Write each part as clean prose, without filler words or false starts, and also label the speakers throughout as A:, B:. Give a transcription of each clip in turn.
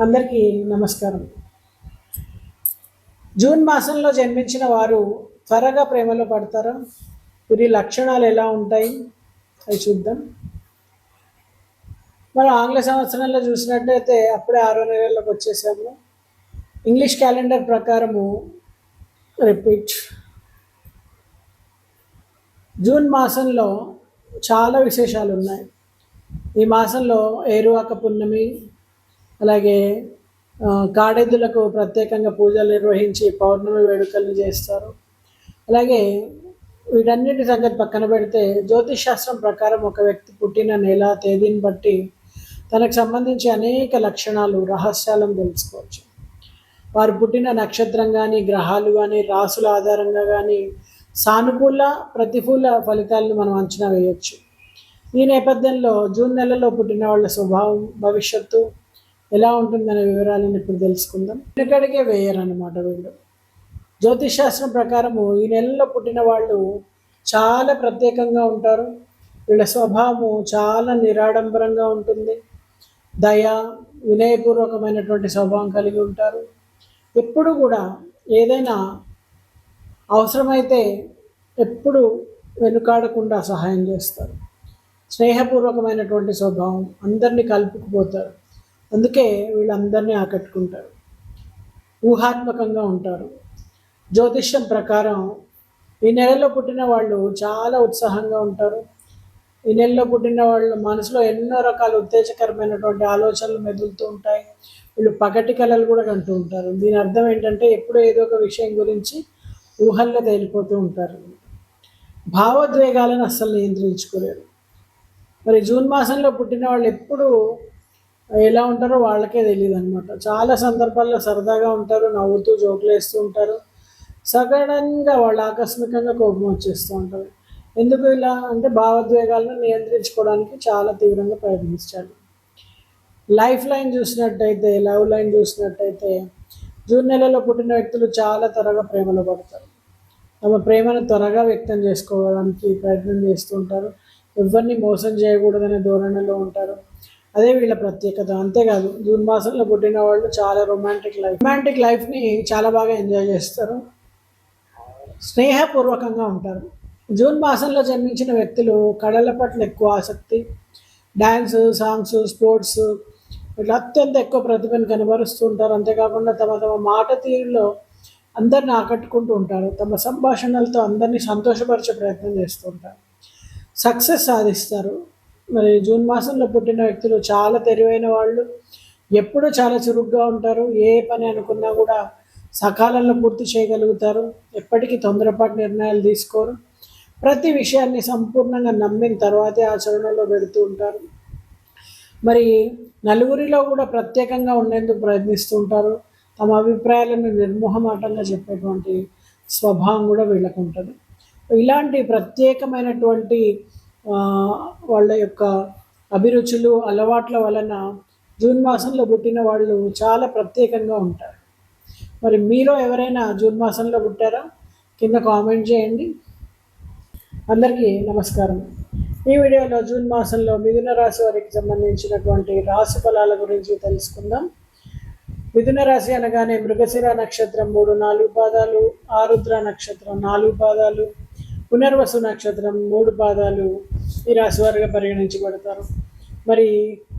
A: అందరికీ నమస్కారం. జూన్ మాసంలో జన్మించిన వారు త్వరగా ప్రేమలో పడతారా? వీరి లక్షణాలు ఎలా ఉంటాయి అవి చూద్దాం. మనం ఆంగ్ల సంవత్సరంలో చూసినట్టయితే అప్పుడే 6వ నెలలోకి వచ్చేసాము. ఇంగ్లీష్ క్యాలెండర్ ప్రకారము రిపీట్. జూన్ మాసంలో చాలా విశేషాలు ఉన్నాయి. ఈ మాసంలో ఏరువాక పున్నమి, అలాగే గాడెద్దులకు ప్రత్యేకంగా పూజలు నిర్వహించి పౌర్ణమి వేడుకలు చేస్తారు. అలాగే వీటన్నిటి సంగతి పక్కన పెడితే జ్యోతిష్ శాస్త్రం ప్రకారం ఒక వ్యక్తి పుట్టిన నెల తేదీని బట్టి తనకు సంబంధించి అనేక లక్షణాలు రహస్యాలను తెలుసుకోవచ్చు. వారు పుట్టిన నక్షత్రం కానీ, గ్రహాలు కానీ, రాసుల ఆధారంగా కానీ సానుకూల ప్రతికూల ఫలితాలను మనం అంచనా వేయవచ్చు. ఈ నేపథ్యంలో జూన్ నెలలో పుట్టిన వాళ్ళ స్వభావం, భవిష్యత్తు ఎలా ఉంటుందనే వివరాలను ఇప్పుడు తెలుసుకుందాం. వెనుకడిగే వేయరన్నమాట వీళ్ళు. జ్యోతిష్ శాస్త్రం ప్రకారము ఈ నెలలో పుట్టిన వాళ్ళు చాలా ప్రత్యేకంగా ఉంటారు. వీళ్ళ స్వభావము చాలా నిరాడంబరంగా ఉంటుంది. దయ, వినయపూర్వకమైనటువంటి స్వభావం కలిగి ఉంటారు. ఎప్పుడు కూడా ఏదైనా అవసరమైతే ఎప్పుడు వెనుకాడకుండా సహాయం చేస్తారు. స్నేహపూర్వకమైనటువంటి స్వభావం, అందరినీ కలుపుకుపోతారు. అందుకే వీళ్ళందరినీ ఆకట్టుకుంటారు. ఊహాత్మకంగా ఉంటారు. జ్యోతిష్యం ప్రకారం ఈ నెలలో పుట్టిన వాళ్ళు చాలా ఉత్సాహంగా ఉంటారు. ఈ నెలలో పుట్టిన వాళ్ళు మనసులో ఎన్నో రకాల ఉత్తేజకరమైనటువంటి ఆలోచనలు మెదులుతూ ఉంటాయి. వీళ్ళు పగటి కళలు కూడా కంటూ ఉంటారు. దీని అర్థం ఏంటంటే ఎప్పుడూ ఏదో ఒక విషయం గురించి ఊహల్లో తేలిపోతూ ఉంటారు. భావోద్వేగాలను అస్సలు నియంత్రించుకోలేరు. మరి జూన్ మాసంలో పుట్టిన వాళ్ళు ఎప్పుడు ఎలా ఉంటారో వాళ్ళకే తెలియదు అనమాట. చాలా సందర్భాల్లో సరదాగా ఉంటారు, నవ్వుతూ జోకులు వేస్తూ ఉంటారు. సడన్గా వాళ్ళు ఆకస్మికంగా కోపం వచ్చేస్తూ ఉంటారు. ఎందుకు ఇలా అంటే భావోద్వేగాలను నియంత్రించుకోవడానికి చాలా తీవ్రంగా ప్రయత్నించాలి. లైఫ్ లైన్ చూసినట్టయితే, లవ్ లైన్ చూసినట్టయితే జూన్ నెలలో పుట్టిన వ్యక్తులు చాలా త్వరగా ప్రేమలో పడతారు. తమ ప్రేమను త్వరగా వ్యక్తం చేసుకోవడానికి ప్రయత్నం చేస్తూ ఉంటారు. ఎవరిని మోసం చేయకూడదనే ధోరణిలో ఉంటారు. అదే వీళ్ళ ప్రత్యేకత. అంతేకాదు జూన్ మాసంలో పుట్టిన వాళ్ళు చాలా రొమాంటిక్ లైఫ్ని చాలా బాగా ఎంజాయ్ చేస్తారు. స్నేహపూర్వకంగా ఉంటారు. జూన్ మాసంలో జన్మించిన వ్యక్తులు కళల పట్ల ఎక్కువ ఆసక్తి, డ్యాన్స్, సాంగ్స్, స్పోర్ట్స్ ఇట్లా అత్యంత ఎక్కువ ప్రతిభను కనబరుస్తూ ఉంటారు. అంతేకాకుండా తమ మాట తీరులో అందరిని ఆకట్టుకుంటూ ఉంటారు. తమ సంభాషణలతో అందరినీ సంతోషపరిచే ప్రయత్నం చేస్తూ ఉంటారు. సక్సెస్ సాధిస్తారు. మరి జూన్ మాసంలో పుట్టిన వ్యక్తులు చాలా తెలివైన వాళ్ళు. ఎప్పుడూ చాలా చురుగ్గా ఉంటారు. ఏ పని అనుకున్నా కూడా సకాలంలో పూర్తి చేయగలుగుతారు. ఎప్పటికీ తొందరపాటు నిర్ణయాలు తీసుకోరు. ప్రతి విషయాన్ని సంపూర్ణంగా నమ్మిన తర్వాతే ఆచరణలో పెడుతూ ఉంటారు. మరి నలుగురిలో కూడా ప్రత్యేకంగా ఉండేందుకు ప్రయత్నిస్తూ ఉంటారు. తమ అభిప్రాయాలను నిర్మోహమాటంగా చెప్పేటువంటి స్వభావం కూడా వీళ్ళకు ఉంటుంది. ఇలాంటి ప్రత్యేకమైనటువంటి వాళ్ళ యొక్క అభిరుచులు, అలవాట్ల వలన జూన్ మాసంలో పుట్టిన వాళ్ళు చాలా ప్రత్యేకంగా ఉంటారు. మరి మీలో ఎవరైనా జూన్ మాసంలో పుట్టారా? కింద కామెంట్ చేయండి. అందరికీ నమస్కారం. ఈ వీడియోలో జూన్ మాసంలో మిథున రాశి వారికి సంబంధించినటువంటి రాశి ఫలాల గురించి తెలుసుకుందాం. మిథున రాశి అనగానే మృగశిర నక్షత్రం 3-4 పాదాలు, ఆరుద్ర నక్షత్రం 4 పాదాలు, పునర్వసు నక్షత్రం 3 పాదాలు ఈ రాశి వారిగా పరిగణించబడతారు. మరి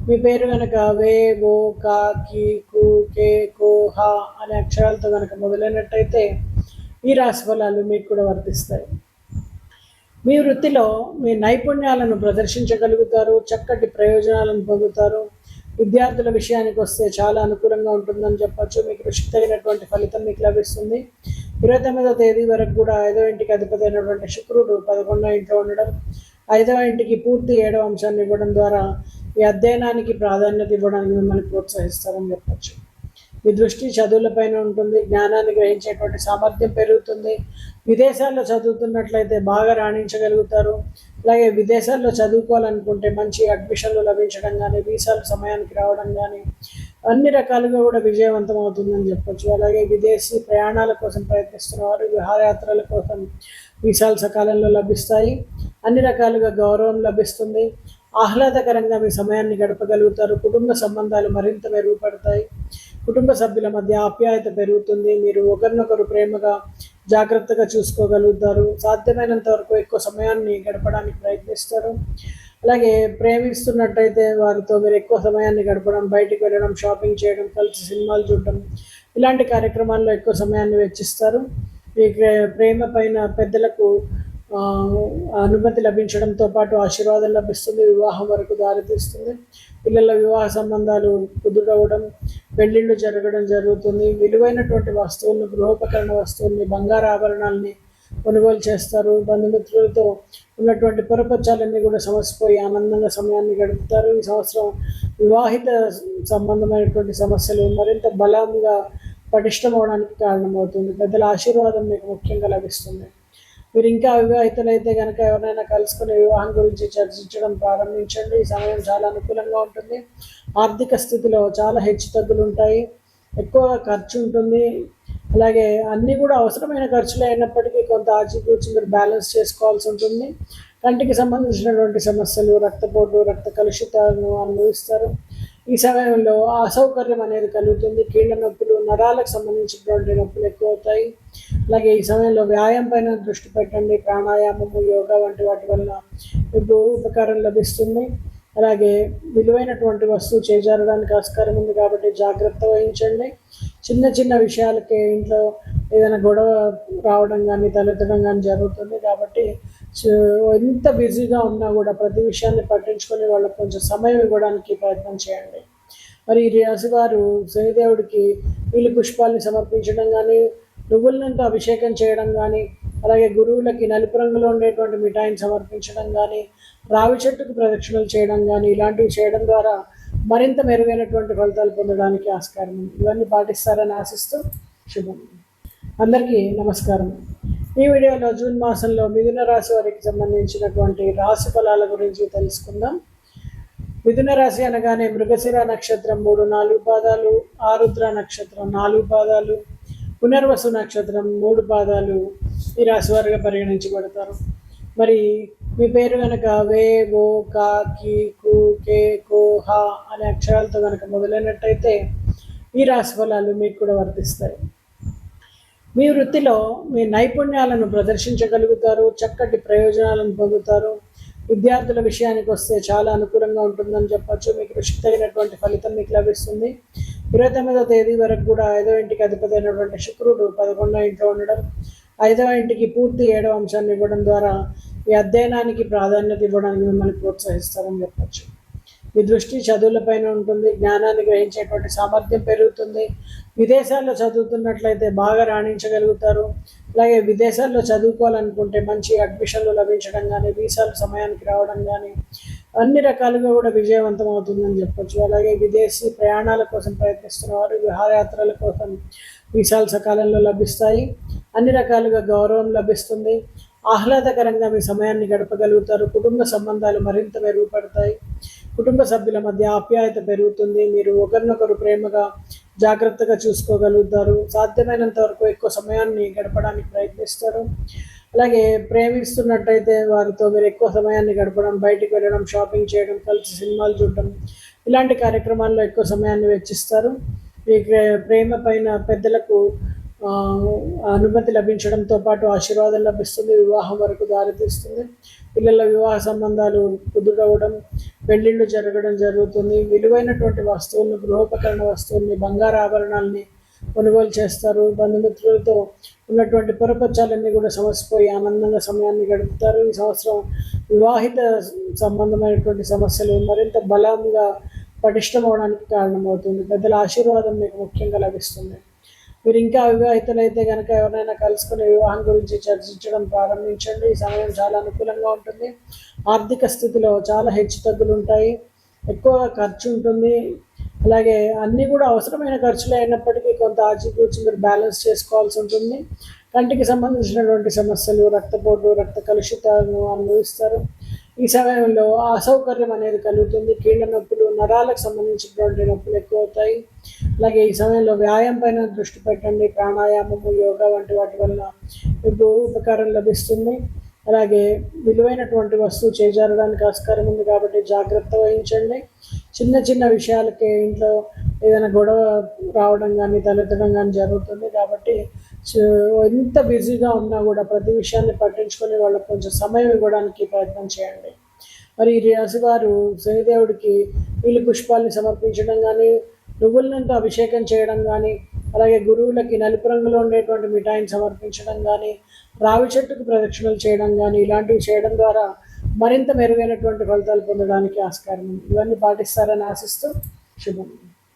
A: మీ పేరు కనుక వే, ఓ, కా, కి, కు, కే, కో, హా అనే అక్షరాలతో కనుక మొదలైనట్టయితే ఈ రాశి ఫలాలు మీకు కూడా వర్తిస్తాయి. మీ వృత్తిలో మీ నైపుణ్యాలను ప్రదర్శించగలుగుతారు. చక్కటి ప్రయోజనాలను పొందుతారు. విద్యార్థుల విషయానికి వస్తే చాలా అనుకూలంగా ఉంటుందని చెప్పచ్చు. మీ కృషికి తగినటువంటి ఫలితం మీకు లభిస్తుంది. 29వ తేదీ వరకు కూడా 5వ ఇంటికి అధిపతి అయినటువంటి శుక్రుడు 11వ ఇంట్లో ఉండడం, 5వ ఇంటికి పూర్తి 7వ అంశాన్ని ఇవ్వడం ద్వారా ఈ అధ్యయనానికి ప్రాధాన్యత ఇవ్వడానికి మిమ్మల్ని ప్రోత్సహిస్తారని చెప్పచ్చు. మీ దృష్టి చదువులపైన ఉంటుంది. జ్ఞానాన్ని గ్రహించేటువంటి సామర్థ్యం పెరుగుతుంది. విదేశాల్లో చదువుతున్నట్లయితే బాగా రాణించగలుగుతారు. అలాగే విదేశాల్లో చదువుకోవాలనుకుంటే మంచి అడ్మిషన్లు లభించడం కానీ, వీసాలు సమయానికి రావడం కానీ అన్ని రకాలుగా కూడా విజయవంతం అవుతుందని చెప్పచ్చు. అలాగే విదేశీ ప్రయాణాల కోసం ప్రయత్నిస్తున్న వారు విహారయాత్రల కోసం వీసాలు సకాలంలో లభిస్తాయి. అన్ని రకాలుగా గౌరవం లభిస్తుంది. ఆహ్లాదకరంగా మీ సమయాన్ని గడపగలుగుతారు. కుటుంబ సంబంధాలు మరింత మెరుగుపడతాయి. కుటుంబ సభ్యుల మధ్య ఆప్యాయత పెరుగుతుంది. మీరు ఒకరినొకరు ప్రేమగా జాగ్రత్తగా చూసుకోగలుగుతారు. సాధ్యమైనంత వరకు ఎక్కువ సమయాన్ని గడపడానికి ప్రయత్నిస్తారు. అలాగే ప్రేమిస్తున్నట్టయితే వారితో మీరు ఎక్కువ సమయాన్ని గడపడం, బయటికి వెళ్ళడం, షాపింగ్ చేయడం, కలిసి సినిమాలు చూడడం ఇలాంటి కార్యక్రమాల్లో ఎక్కువ సమయాన్ని వెచ్చిస్తారు. ఈ ప్రేమ పైన పెద్దలకు అనుమతి లభించడంతో పాటు ఆశీర్వాదం లభిస్తుంది. వివాహం వరకు దారితీస్తుంది. పిల్లల వివాహ సంబంధాలు కుదురవడం, పెళ్ళిళ్ళు జరగడం జరుగుతుంది. విలువైనటువంటి వస్తువులను, గృహోపకరణ వస్తువుల్ని, బంగారు ఆభరణాలని కొనుగోలు చేస్తారు. బంధుమిత్రులతో ఉన్నటువంటి పొరపచ్చాలన్నీ కూడా సమసిపోయి ఆనందంగా సమయాన్ని గడుపుతారు. ఈ సంవత్సరం వివాహిత సంబంధమైనటువంటి సమస్యలు మరింత బలంగా పటిష్టమవడానికి కారణమవుతుంది. పెద్దల ఆశీర్వాదం మీకు ముఖ్యంగా లభిస్తుంది. మీరు ఇంకా అవివాహితులైతే కనుక ఎవరైనా కలుసుకుని వివాహం గురించి చర్చించడం ప్రారంభించండి. ఈ సమయం చాలా అనుకూలంగా ఉంటుంది. ఆర్థిక స్థితిలో చాలా హెచ్చుతగ్గులు ఉంటాయి. ఎక్కువ ఖర్చు ఉంటుంది. అలాగే అన్నీ కూడా అవసరమైన ఖర్చులు అయినప్పటికీ కొంత ఆచితూచి మీరు బ్యాలెన్స్ చేసుకోవాల్సి ఉంటుంది. కంటికి సంబంధించినటువంటి సమస్యలు, రక్తపోటు, రక్త కలుషితాలను అనుభవిస్తారు. ఈ సమయంలో అసౌకర్యం అనేది కలుగుతుంది. కీళ్ళ నొప్పులు, నరాలకు సంబంధించినటువంటి నొప్పులు ఎక్కువ అవుతాయి. అలాగే ఈ సమయంలో వ్యాయామం పైన దృష్టి పెట్టండి. ప్రాణాయామము, యోగా వంటి వాటి వల్ల మీకు ఉపకారం లభిస్తుంది. అలాగే విలువైనటువంటి వస్తువు చేజారడానికి ఆస్కారం ఉంది కాబట్టి జాగ్రత్త వహించండి. చిన్న చిన్న విషయాలకే ఇంట్లో ఏదైనా గొడవ రావడం కానీ తలెత్తడం కానీ జరుగుతుంది. కాబట్టి ఎంత బిజీగా ఉన్నా కూడా ప్రతి విషయాన్ని పట్టించుకొని వాళ్ళకి కొంచెం సమయం ఇవ్వడానికి ప్రయత్నం చేయండి. మరి ఈ రాశి వారు శనిదేవుడికి నీలి పుష్పాలని సమర్పించడం కానీ, నువ్వులతో అభిషేకం చేయడం కానీ, అలాగే గురువులకి నలుపు రంగులో ఉండేటువంటి మిఠాయిని సమర్పించడం కానీ, రావి చెట్టుకు ప్రదక్షిణలు చేయడం కానీ ఇలాంటివి చేయడం ద్వారా మరింత మెరుగైనటువంటి ఫలితాలు పొందడానికి ఆస్కారం ఉంది. ఇవన్నీ పాటిస్తారని ఆశిస్తూ శుభం. అందరికీ నమస్కారం. ఈ వీడియోలో జూన్ మాసంలో మిథున రాశి వారికి సంబంధించినటువంటి రాశి ఫలాల గురించి తెలుసుకుందాం. మిథున రాశి అనగానే మృగశిర నక్షత్రం 3-4 పాదాలు, ఆరుద్ర నక్షత్రం 4 పాదాలు, పునర్వసు నక్షత్రం 3 పాదాలు ఈ రాశి వారిగా పరిగణించబడతారు. మరి మీ పేరు కనుక వే, ఓ, కా, కి, కు, కే, కో, హ అనే అక్షరాలతో కనుక మొదలైనట్టయితే ఈ రాశి ఫలాలు మీకు కూడా వర్తిస్తాయి. మీ వృత్తిలో మీ నైపుణ్యాలను ప్రదర్శించగలుగుతారు. చక్కటి ప్రయోజనాలను పొందుతారు. విద్యార్థుల విషయానికి వస్తే చాలా అనుకూలంగా ఉంటుందని చెప్పచ్చు. మీ కృషికి తగినటువంటి ఫలితం మీకు లభిస్తుంది. 29వ తేదీ వరకు కూడా 5వ ఇంటికి అధిపతి అయినటువంటి శుక్రుడు 11వ ఇంట్లో ఉండడం, 5వ ఇంటికి పూర్తి 7వ అంశాన్ని ఇవ్వడం ద్వారా ఈ అధ్యయనానికి ప్రాధాన్యత ఇవ్వడానికి మిమ్మల్ని ప్రోత్సహిస్తారని చెప్పచ్చు. మీ దృష్టి చదువులపైన ఉంటుంది. జ్ఞానాన్ని గ్రహించేటువంటి సామర్థ్యం పెరుగుతుంది. విదేశాల్లో చదువుతున్నట్లయితే బాగా రాణించగలుగుతారు. అలాగే విదేశాల్లో చదువుకోవాలనుకుంటే మంచి అడ్మిషన్లు లభించడం కానీ, వీసాలు సమయానికి రావడం కానీ అన్ని రకాలుగా కూడా విజయవంతం అవుతుందని చెప్పచ్చు. అలాగే విదేశీ ప్రయాణాల కోసం ప్రయత్నిస్తున్న వారు విహారయాత్రల కోసం వీసాలు సకాలంలో లభిస్తాయి. అన్ని రకాలుగా గౌరవం లభిస్తుంది. ఆహ్లాదకరంగా మీ సమయాన్ని గడపగలుగుతారు. కుటుంబ సంబంధాలు మరింత మెరుగుపడతాయి. కుటుంబ సభ్యుల మధ్య ఆప్యాయత పెరుగుతుంది. మీరు ఒకరినొకరు ప్రేమగా జాగ్రత్తగా చూసుకోగలుగుతారు. సాధ్యమైనంత వరకు ఎక్కువ సమయాన్ని గడపడానికి ప్రయత్నిస్తారు. అలాగే ప్రేమిస్తున్నట్టయితే వారితో మీరు ఎక్కువ సమయాన్ని గడపడం, బయటికి వెళ్ళడం, షాపింగ్ చేయడం, కలిసి సినిమాలు చూడడం ఇలాంటి కార్యక్రమాల్లో ఎక్కువ సమయాన్ని వెచ్చిస్తారు. ఈ ప్రేమ పైన పెద్దలకు అనుమతి లభించడంతో పాటు ఆశీర్వాదం లభిస్తుంది. వివాహం వరకు దారితీస్తుంది. పిల్లల వివాహ సంబంధాలు కుదురవడం, పెళ్ళిళ్ళు జరగడం జరుగుతుంది. విలువైనటువంటి వస్తువులను, గృహోపకరణ వస్తువుల్ని, బంగారు ఆభరణాలని కొనుగోలు చేస్తారు. బంధుమిత్రులతో ఉన్నటువంటి పొరపచ్చాలన్నీ కూడా సమసిపోయి ఆనందంగా సమయాన్ని గడుపుతారు. ఈ సంవత్సరం వివాహిత సంబంధమైనటువంటి సమస్యలు మరింత బలంగా పటిష్టమవడానికి కారణమవుతుంది. పెద్దల ఆశీర్వాదం మీకు ముఖ్యంగా లభిస్తుంది. మీరు ఇంకా అవివాహితులైతే కనుక ఎవరైనా కలుసుకుని వివాహం గురించి చర్చించడం ప్రారంభించండి. ఈ సమయం చాలా అనుకూలంగా ఉంటుంది. ఆర్థిక స్థితిలో చాలా హెచ్చుతగ్గులు ఉంటాయి. ఎక్కువ ఖర్చు ఉంటుంది. అలాగే అన్నీ కూడా అవసరమైన ఖర్చులు అయినప్పటికీ కొంత ఆచితూచి మీరు బ్యాలెన్స్ చేసుకోవాల్సి ఉంటుంది. కంటికి సంబంధించినటువంటి సమస్యలు, రక్తపోటు, రక్త కలుషితాలను అనుభవిస్తారు. ఈ సమయంలో అసౌకర్యం అనేది కలుగుతుంది. కీళ్ళ నొప్పులు, నరాలకు సంబంధించినటువంటి నొప్పులు ఎక్కువ అవుతాయి. అలాగే ఈ సమయంలో వ్యాయామం పైన దృష్టి పెట్టండి. ప్రాణాయామము, యోగా వంటి వాటి వల్ల మీకు ఉపకారం లభిస్తుంది. అలాగే విలువైనటువంటి వస్తువు చేజారడానికి ఆస్కారం ఉంది కాబట్టి జాగ్రత్త వహించండి. చిన్న చిన్న విషయాలకే ఇంట్లో ఏదైనా గొడవ రావడం కానీ తలెత్తడం కానీ జరుగుతుంది కాబట్టి ఎంత బిజీగా ఉన్నా కూడా ప్రతి విషయాన్ని పట్టించుకొని వాళ్ళకి కొంచెం సమయం ఇవ్వడానికి ప్రయత్నం చేయండి. మరి ఈ రాశి వారు శనిదేవుడికి నీలి పుష్పాలని సమర్పించడం కానీ, నువ్వుల నూనెతో అభిషేకం చేయడం కానీ, అలాగే గురువులకి నలుపు రంగులో ఉండేటువంటి మిఠాయిని సమర్పించడం కానీ, రావి చెట్టుకు ప్రదక్షిణలు చేయడం కానీ, ఇలాంటివి చేయడం ద్వారా మరింత మెరుగైనటువంటి ఫలితాలు పొందడానికి ఆస్కారం ఉంది. ఇవన్నీ పాటిస్తారని ఆశిస్తూ శుభం.